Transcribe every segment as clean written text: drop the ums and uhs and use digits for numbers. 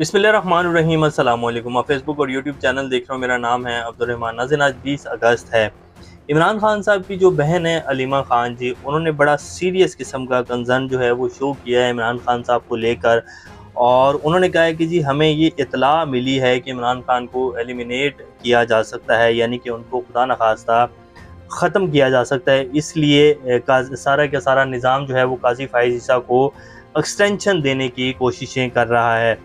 बिस्मिल्लाहिर्रहमानिर्रहीम अस्सलाम वालेकुम। आप फेसबुक और यूट्यूब चैनल देख रहे हो। मेरा नाम है अब्दुर्रहमान। नाज़रीन, आज 20 अगस्त है। इमरान खान साहब की जो बहन है अलीमा खान जी, उन्होंने बड़ा सीरियस किस्म का कंसर्न जो है वो शो किया है इमरान खान साहब को लेकर। और उन्होंने कहा है कि जी हमें ये इत्तला मिली है कि इमरान खान को एलिमिनेट किया जा सकता है, यानी कि उनको खुदा न खास्ता ख़त्म किया जा सकता है। इसलिए सारा का सारा निज़ाम जो है वो काजी फाइज़ ईसा को एक्सटेंशन देने की कोशिशें कर रहा है।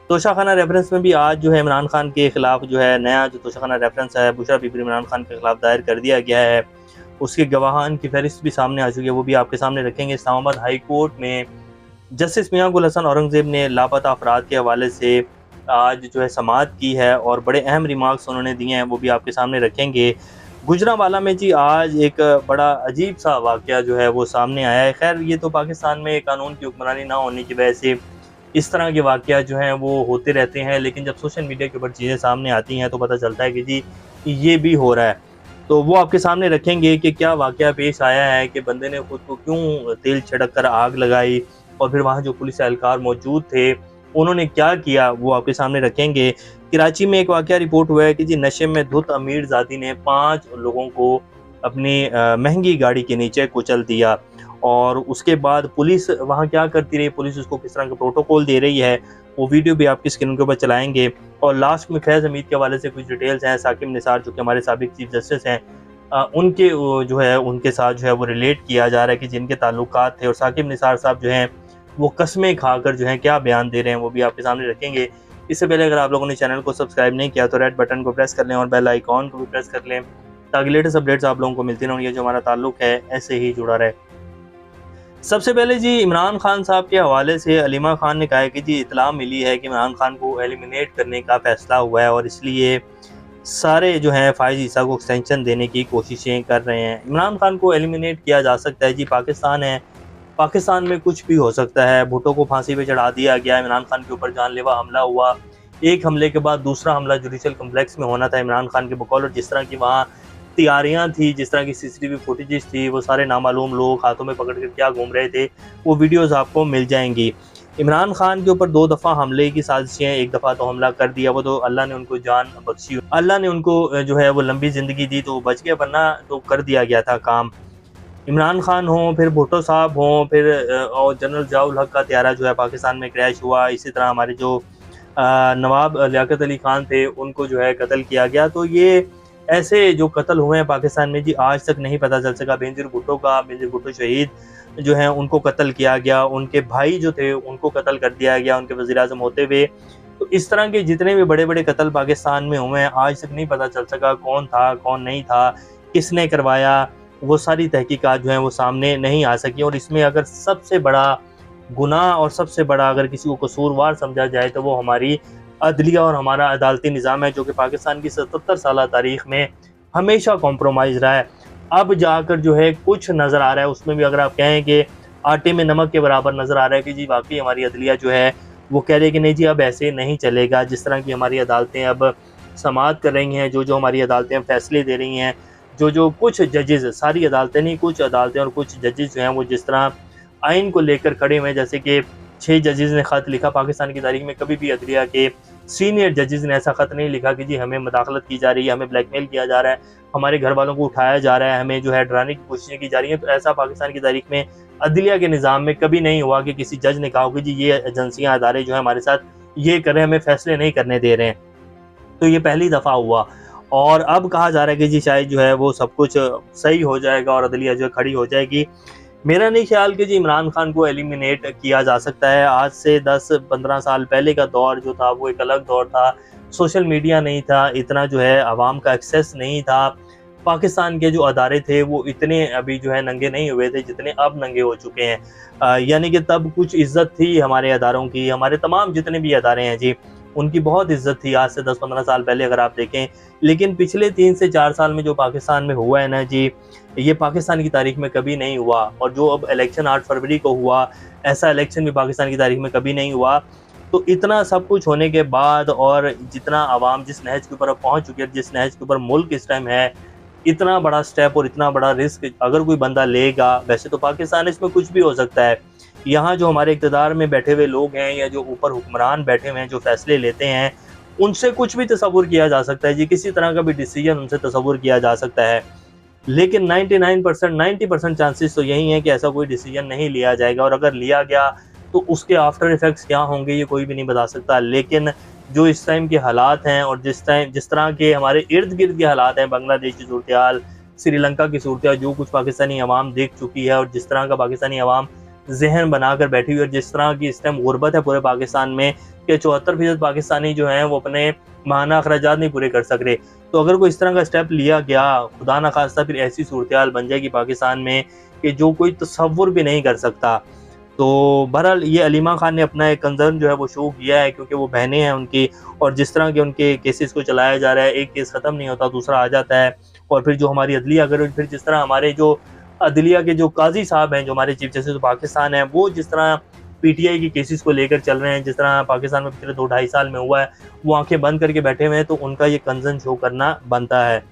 तोशाखाना रेफरेंस में भी आज जो है इमरान खान के खिलाफ जो है नया जो तोशाखाना रेफरेंस है बुशरा बीबी इमरान खान के खिलाफ दायर कर दिया गया है। उसके गवाहान की फहरिस्त भी सामने आ चुकी है, वो भी आपके सामने रखेंगे। इस्लामाबाद हाई कोर्ट में जस्टिस मियां गुल हसन औरंगजेब ने लापता अफराद के हवाले से आज जो है समाअत की है और बड़े अहम रिमार्क्स उन्होंने दिए हैं, वो भी आपके सामने रखेंगे। गुजरांवाला में जी आज एक बड़ा अजीब सा वाक़या जो है वो सामने आया है। खैर, ये तो पाकिस्तान में कानून की हुक्मरानी ना होने की वजह से इस तरह के वाक़या जो हैं वो होते रहते हैं, लेकिन जब सोशल मीडिया के ऊपर चीज़ें सामने आती हैं तो पता चलता है कि जी ये भी हो रहा है। तो वो आपके सामने रखेंगे कि क्या वाक़या पेश आया है कि बंदे ने खुद को क्यों तेल छिड़क कर आग लगाई और फिर वहाँ जो पुलिस एहलकार मौजूद थे उन्होंने क्या किया, वो आपके सामने रखेंगे। कराची में एक वाक़या रिपोर्ट हुआ है कि जी नशे में धुत अमीरज़ादी ने 5 लोगों को अपनी महंगी गाड़ी के नीचे कुचल दिया। और उसके बाद पुलिस वहाँ क्या करती रही, पुलिस उसको किस तरह का प्रोटोकॉल दे रही है, वो वीडियो भी आपकी स्क्रीन के ऊपर चलाएँगे। और लास्ट में फैज़ हमीद के हवाले से कुछ डिटेल्स हैं। साकिब निसार जो कि हमारे साबिक चीफ जस्टिस हैं, उनके जो है उनके साथ जो है वो रिलेट किया जा रहा है कि जिनके ताल्लुकात थे। और साकिब निसार साहब जो हैं वो कस्में खाकर जो हैं क्या बयान दे रहे हैं, वो भी आपके सामने रखेंगे। इससे पहले अगर आप लोगों ने चैनल को सब्सक्राइब नहीं किया तो रेड बटन को प्रेस कर लें और बेल आइकॉन को भी प्रेस कर लें, ताकि लेटेस्ट अपडेट्स आप लोगों को मिलती रहें और ये जो हमारा ताल्लुक है ऐसे ही जुड़ा रहे। सबसे पहले जी इमरान खान साहब के हवाले से अलीमा खान ने कहा है कि जी इत्तला मिली है कि इमरान खान को एलिमिनेट करने का फैसला हुआ है और इसलिए सारे जो हैं फाइज़ ईसा को एक्सटेंशन देने की कोशिशें कर रहे हैं। इमरान खान को एलिमिनेट किया जा सकता है जी, पाकिस्तान है, पाकिस्तान में कुछ भी हो सकता है। भुट्टो को फांसी पे चढ़ा दिया गया, इमरान खान के ऊपर जानलेवा हमला हुआ, एक हमले के बाद दूसरा हमला जुडिशल कम्प्लेक्स में होना था इमरान खान के बकौल। और जिस तरह की वहाँ तैयारियां थी, जिस तरह की सीसीटीवी फुटेजेस थी, वो सारे नामालूम लोग हाथों में पकड़ कर क्या घूम रहे थे, वो वीडियोस आपको मिल जाएंगी। इमरान खान के ऊपर 2 दफ़ा हमले की साजिशें, एक दफ़ा तो हमला कर दिया, वो तो अल्लाह ने उनको जान बख्शी, अल्लाह ने उनको जो है वो लंबी ज़िंदगी दी तो वो बच गए, वरना तो कर दिया गया था काम। इमरान खान हों, फिर भुट्टो साहब हों, फिर और जनरल ज़ियाउल हक का त्यारा जो है पाकिस्तान में क्रैश हुआ। इसी तरह हमारे जो नवाब लियाकत अली खान थे उनको जो है कत्ल किया गया। तो ये ऐसे जो कत्ल हुए हैं पाकिस्तान में जी आज तक नहीं पता चल सका। बेनज़ीर भुट्टो शहीद जो हैं उनको कत्ल किया गया, उनके भाई जो थे उनको कत्ल कर दिया गया उनके वज़ीर-ए-आज़म होते हुए। तो इस तरह के जितने भी बड़े-बड़े कत्ल पाकिस्तान में हुए हैं आज तक नहीं पता चल सका कौन था, कौन नहीं था, किसने करवाया। वो सारी तहकीकात जो हैं वो सामने नहीं आ सकी। और इसमें अगर सबसे बड़ा गुनाह और सबसे बड़ा अगर किसी को कसूरवार समझा जाए तो वो हमारी अदलिया और हमारा अदालती निज़ाम है, जो कि पाकिस्तान की 77 साल तारीख़ में हमेशा कॉम्प्रोमाइज़ रहा है। अब जाकर जो है कुछ नज़र आ रहा है, उसमें भी अगर आप कहें कि आटे में नमक के बराबर नज़र आ रहा है कि जी वाक़ई हमारी अदलिया जो है वो कह रही है कि नहीं जी अब ऐसे नहीं चलेगा। जिस तरह की हमारी अदालतें अब समाअत कर रही हैं, जो हमारी अदालतें फ़ैसले दे रही हैं, जो कुछ जजेज़, सारी अदालतें नहीं, कुछ अदालतें और कुछ जजेज़ जो हैं वो जिस तरह आइन को लेकर खड़े हुए हैं, जैसे कि 6 जजेज़ ने ख़त लिखा। पाकिस्तान की तारीख़ में कभी भी अदलिया के सीनियर जजेज़ ने ऐसा ख़त नहीं लिखा कि जी हमें मुदाखलत की जा रही है, हमें ब्लैकमेल किया जा रहा है, हमारे घर वालों को उठाया जा रहा है, हमें जो है डराने की कोशिशें की जा रही हैं। तो ऐसा पाकिस्तान की तारीख़ में अदलिया के निज़ाम में कभी नहीं हुआ कि किसी जज ने कहा हो कि जी ये एजेंसियाँ, अदारे जो हैं हमारे साथ ये कर रहे हैं, हमें फ़ैसले नहीं करने दे रहे हैं। तो ये पहली दफ़ा हुआ। और अब कहा जा रहा है कि जी शायद जो है वो सब कुछ सही हो जाएगा और अदलिया जो है खड़ी हो जाएगी। मेरा नहीं ख्याल कि जी इमरान खान को एलिमिनेट किया जा सकता है। आज से 10-15 साल पहले का दौर जो था वो एक अलग दौर था। सोशल मीडिया नहीं था, इतना जो है आवाम का एक्सेस नहीं था। पाकिस्तान के जो अदारे थे वो इतने अभी जो है नंगे नहीं हुए थे जितने अब नंगे हो चुके हैं। यानी कि तब कुछ इज़्ज़त थी हमारे अदारों की, हमारे तमाम जितने भी अदारे हैं जी, उनकी बहुत इज़्ज़त थी आज से 10-15 साल पहले अगर आप देखें। लेकिन पिछले 3 से 4 साल में जो पाकिस्तान में हुआ है ना जी, ये पाकिस्तान की तारीख़ में कभी नहीं हुआ। और जो अब इलेक्शन 8 फरवरी को हुआ, ऐसा इलेक्शन भी पाकिस्तान की तारीख़ में कभी नहीं हुआ। तो इतना सब कुछ होने के बाद और जितना आवाम जिस नहज के ऊपर अब पहुँच चुकी है, जिस नहज के ऊपर मुल्क इस टाइम है, इतना बड़ा स्टेप और इतना बड़ा रिस्क अगर कोई बंदा लेगा, वैसे तो पाकिस्तान इसमें कुछ भी हो सकता है। यहाँ जो हमारे इक़्तिदार में बैठे हुए लोग हैं या जो ऊपर हुक्मरान बैठे हुए हैं जो फ़ैसले लेते हैं, उनसे कुछ भी तसव्वुर किया जा सकता है जी, किसी तरह का भी डिसीजन उनसे तसव्वुर किया जा सकता है। लेकिन 99% 90% चांसेस तो यही हैं कि ऐसा कोई डिसीजन नहीं लिया जाएगा, और अगर लिया गया तो उसके आफ्टर इफ़ेक्ट्स क्या होंगे ये कोई भी नहीं बता सकता। लेकिन जो इस टाइम के हालात हैं और जिस तरह के हमारे इर्द-गिर्द के हालात हैं, बांग्लादेश की सूरत-ए-हाल, श्रीलंका की सूरत-ए-हाल, जो कुछ पाकिस्तानी अवाम देख चुकी है और जिस तरह का पाकिस्तानी अवाम ज़हन बनाकर बैठी हुई है और जिस तरह की इस टाइम गुर्बत है पूरे पाकिस्तान में कि 74% पाकिस्तानी जो हैं वो अपने माहाना अखराजात नहीं पूरे कर सक रहे। तो अगर कोई इस तरह का स्टेप लिया गया, खुदा ना खास्ता फिर ऐसी सूरत-ए-हाल बन जाएगी पाकिस्तान में कि जो कोई तसव्वुर भी नहीं कर सकता। तो बहरहाल ये अलीमा खान ने अपना एक कंसर्न जो है वो शो किया है, क्योंकि वो बहनें हैं उनकी, और जिस तरह के उनके केसेस को चलाया जा रहा है, एक केस ख़त्म नहीं होता दूसरा आ जाता है। और फिर जो हमारी अदलिया, अगर फिर जिस तरह हमारे जो अदलिया के जो काज़ी साहब हैं, जो हमारे चीफ जस्टिस ऑफ पाकिस्तान हैं, वो जिस तरह पीटीआई की केसेस को लेकर चल रहे हैं, जिस तरह पाकिस्तान में पिछले 2-2.5 साल में हुआ है, वो आंखें बंद करके बैठे हुए हैं, तो उनका ये कंसर्न शो करना बनता है।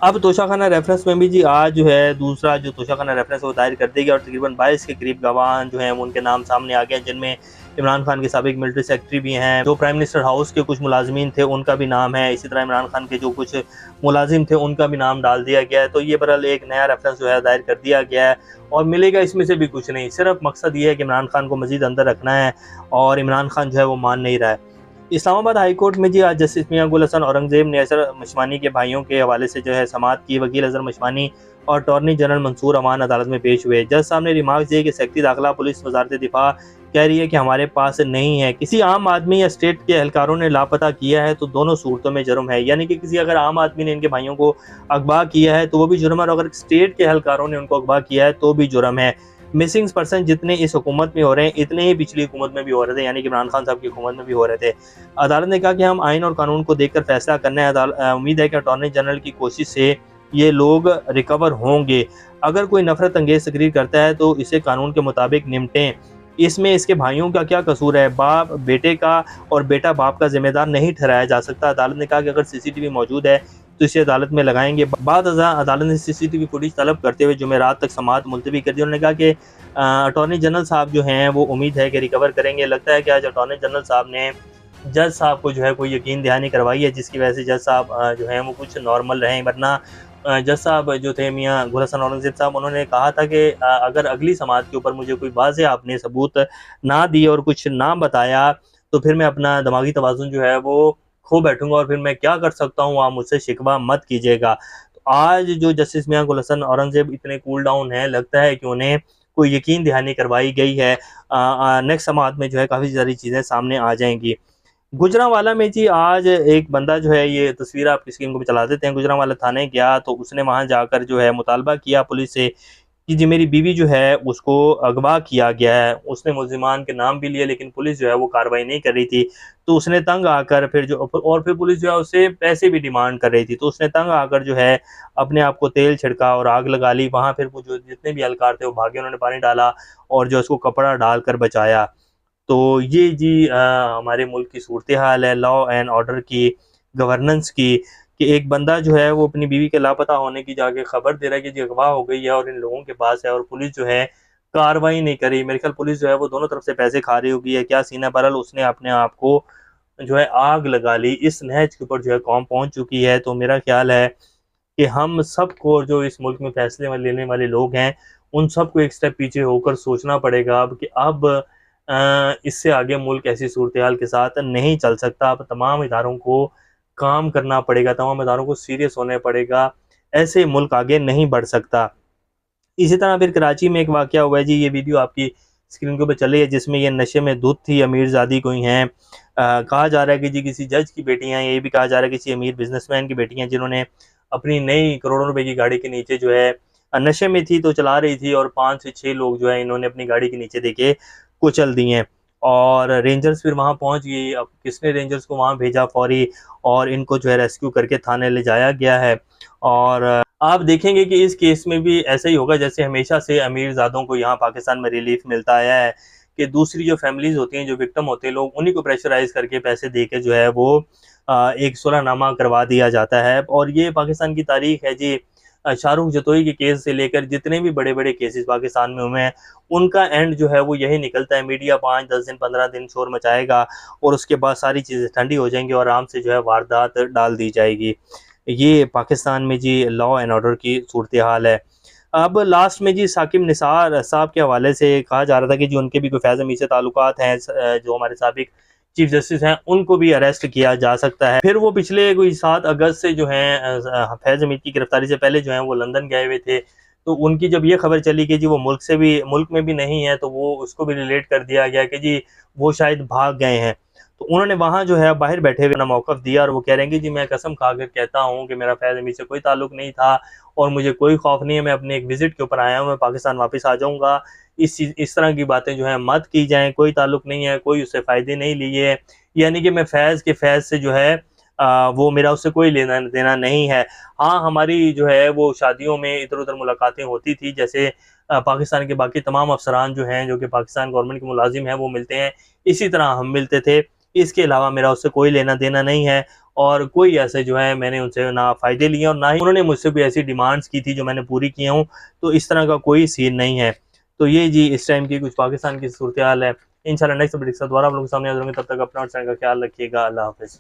अब तोशाखाना रेफरेंस में भी जी आज जो है दूसरा जो तोशाखाना रेफरेंस वो दायर कर दिया गया और तकरीबन 22 के करीब गवाह जो हैं उनके नाम सामने आ गए, जिनमें इमरान खान के साबिक मिलिट्री सेक्रेटरी भी हैं, जो प्राइम मिनिस्टर हाउस के कुछ मुलाजमीन थे उनका भी नाम है, इसी तरह इमरान खान के जो कुछ मुलाजिम थे उनका भी नाम डाल दिया गया है। तो ये बहरहाल एक नया रेफरेंस जो है दायर कर दिया गया है और मिलेगा इसमें से भी कुछ नहीं, सिर्फ मकसद ये है कि इमरान खान को मजीद अंदर रखना है और इमरान खान जो है वो मान नहीं रहा है। इस्लामाबाद हाई कोर्ट में जी आज जस्टिस मियां गुल हसन औरंगजेब ने अजहर मशमानी के भाइयों के हवाले से जो है समाअत की। वकील अजहर मशमानी और अटॉर्नी जनरल मंसूर अमान अदालत में पेश हुए। जज साहब ने रिमार्क दिए कि सेक्रेटरी दाखिला पुलिस वजारत दिफा कह रही है कि हमारे पास नहीं है, किसी आम आदमी या स्टेट के एहलकारों ने लापता किया है तो दोनों सूरतों में जुर्म है। यानी कि किसी अगर आम आदमी ने इनके भाइयों को अगवा किया है तो वो भी जुर्म है, और अगर स्टेट के एहलकारों ने उनको अगवा किया है तो भी जुर्म है। मिसिंग पर्सन जितने इस हुकूमत में हो रहे हैं इतने ही पिछली हुकूमत में भी हो रहे थे, यानी कि इमरान खान साहब की हुकूमत में भी हो रहे थे। अदालत ने कहा कि हम आइन और कानून को देखकर फैसला करना है। उम्मीद है कि अटॉर्नी जनरल की कोशिश से ये लोग रिकवर होंगे। अगर कोई नफरत अंगेज तकरीर करता है तो इसे कानून के मुताबिक निपटें। इसमें इसके भाइयों का क्या कसूर है? बाप बेटे का और बेटा बाप का जिम्मेदार नहीं ठहराया जा सकता। अदालत ने कहा कि अगर सीसीटीवी मौजूद है तो इसे अदालत में लगाएंगे। बाद अदालत ने सीसीटीवी फुटेज तलब करते हुए जुमेरात तक समाअत मुलतवी कर दी। उन्होंने कहा कि अटॉर्नी जनरल साहब जो हैं वो उम्मीद है कि रिकवर करेंगे। लगता है कि आज अटॉर्नी जनरल साहब ने जज साहब को जो है कोई यकीन दहानी करवाई है, जिसकी वजह से जज साहब जो हैं वो कुछ नॉर्मल रहें। वरना जज साहब जो थे मियां गुल हसन औरंगजेब साहब, उन्होंने कहा था कि अगर अगली समाअत के ऊपर मुझे कोई वाज़ेह आपने सबूत ना दिए और कुछ ना बताया तो फिर मैं अपना दिमागी तवाज़ुन जो है वो खो बैठूंगा और फिर मैं क्या कर सकता हूँ, आप मुझसे शिकवा मत कीजिएगा। तो आज जो जस्टिस मियां गुल हसन औरंगजेब इतने कूल डाउन हैं, लगता है कि उन्हें कोई यकीन दहानी करवाई गई है। नेक्स्ट समाअत में जो है काफ़ी सारी चीज़ें सामने आ जाएंगी। गुजरांवाला में जी आज एक बंदा जो है, ये तस्वीर आपकी स्क्रीन को भी चला देते हैं, गुजरांवाला थाने गया तो उसने वहां जाकर जो है मुतालबा किया पुलिस से कि जी मेरी बीवी जो है उसको अगवा किया गया है। उसने मुल्जिमान के नाम भी लिए लेकिन पुलिस जो है वो कार्रवाई नहीं कर रही थी। तो उसने तंग आकर फिर पुलिस जो है उससे पैसे भी डिमांड कर रही थी। तो उसने तंग आकर जो है अपने आप को तेल छिड़का और आग लगा ली। वहाँ फिर वो जो जितने भी एहलकार थे वो भागे, उन्होंने पानी डाला और जो उसको कपड़ा डालकर बचाया। तो ये जी हमारे मुल्क की सूरत-ए-हाल है लॉ एंड ऑर्डर की, गवर्नेंस की, कि एक बंदा जो है वो अपनी बीवी के लापता होने की जाके खबर दे रहा है कि जी अगवा हो गई है और इन लोगों के पास है, और पुलिस जो है कार्रवाई नहीं करी। मेरे ख्याल पुलिस जो है वो दोनों तरफ से पैसे खा रही होगी है, क्या सीन है। बहरहाल उसने अपने आप को जो है आग लगा ली। इस नहज के ऊपर जो है कौम पहुंच चुकी है। तो मेरा ख्याल है कि हम सबको, जो इस मुल्क में फैसले लेने वाले लोग हैं, उन सबको एक स्टेप पीछे होकर सोचना पड़ेगा अब कि अब इससे आगे मुल्क ऐसी सूरत-ए-हाल के साथ नहीं चल सकता। अब तमाम इदारों को काम करना पड़ेगा, तमाम इदारों को सीरियस होना पड़ेगा, ऐसे मुल्क आगे नहीं बढ़ सकता। इसी तरह फिर कराची में एक वाक़या हुआ है जी, ये वीडियो आपकी स्क्रीन के ऊपर चल रही है, जिसमें ये नशे में धुत थी, अमीरज़ादी कोई हैं। कहा जा रहा है कि जी किसी जज की बेटियाँ हैं, ये भी कहा जा रहा है किसी अमीर बिजनेसमैन की बेटियाँ, जिन्होंने अपनी नई करोड़ों रुपए की गाड़ी के नीचे जो है नशे में थी तो चला रही थी, और 5 से 6 लोग जो है इन्होंने अपनी गाड़ी के नीचे देके कुचल दिए और रेंजर्स फिर वहाँ पहुँच गई। अब किसने रेंजर्स को वहाँ भेजा फौरी, और इनको जो है रेस्क्यू करके थाने ले जाया गया है। और आप देखेंगे कि इस केस में भी ऐसा ही होगा जैसे हमेशा से अमीरज़ादों को यहाँ पाकिस्तान में रिलीफ मिलता आया है, कि दूसरी जो फैमिलीज़ होती हैं, जो विक्टिम होते हैं लोग, उन्हीं को प्रेशराइज करके पैसे दे के जो है वो एक सुलहनामा करवा दिया जाता है। और ये पाकिस्तान की तारीख है जी। शाहरुख जतोई के केस से लेकर जितने भी बड़े बड़े केसेस पाकिस्तान में हुए हैं, उनका एंड जो है वो यही निकलता है। मीडिया 5-10 दिन 15 दिन शोर मचाएगा और उसके बाद सारी चीज़ें ठंडी हो जाएंगी और आराम से जो है वारदात डाल दी जाएगी। ये पाकिस्तान में जी लॉ एंड ऑर्डर की सूरत हाल है। अब लास्ट में जी साकिब निसार साहब के हवाले से कहा जा रहा था कि जो उनके भी कोई फैज़ हमीद से ताल्लुकात हैं, जो हमारे साबिक चीफ जस्टिस हैं, उनको भी अरेस्ट किया जा सकता है। फिर वो पिछले कोई 7 अगस्त से जो है फैज़ हमीद की गिरफ्तारी से पहले जो है वो लंदन गए हुए थे। तो उनकी जब ये खबर चली कि जी वो मुल्क में भी नहीं है, तो वो उसको भी रिलेट कर दिया गया कि जी वो शायद भाग गए हैं। तो उन्होंने वहाँ जो है बाहर बैठे हुए ना मौक़िफ़ दिया और वो कह रहे हैं कि जी मैं कसम खाकर कहता हूँ कि मेरा फैज़ हमीद से कोई ताल्लुक नहीं था और मुझे कोई खौफ नहीं है, मैं अपने एक विज़िट के ऊपर आया हूँ, मैं पाकिस्तान वापस आ जाऊँगा। इस तरह की बातें जो है मत की जाएँ, कोई ताल्लुक नहीं है, कोई उससे फ़ायदे नहीं लिए, यानी कि मैं फैज़ से जो है वो मेरा उससे कोई लेना देना नहीं है। हाँ, हमारी जो है वो शादियों में इधर-उधर मुलाकातें होती थी, जैसे पाकिस्तान के बाकी तमाम अफ़सरान जो हैं, जो कि पाकिस्तान गवर्नमेंट के मुलाज़िम हैं, वो मिलते हैं, इसी तरह हम मिलते थे। इसके अलावा मेरा उससे कोई लेना देना नहीं है और कोई ऐसे जो है मैंने उनसे ना फ़ायदे लिए और ना ही उन्होंने मुझसे भी ऐसी डिमांड्स की थी जो मैंने पूरी की हूँ, तो इस तरह का कोई सीन नहीं है। तो ये जी इस टाइम की कुछ पाकिस्तान की सूरत हाल है। इंशाल्लाह नेक्स्ट अपडेट के साथ दोबारा आप लोगों के सामने हाज़िर होंगे, तब तक अपना और चैनल का ख्याल रखिएगा। अल्लाह हाफ़िज़।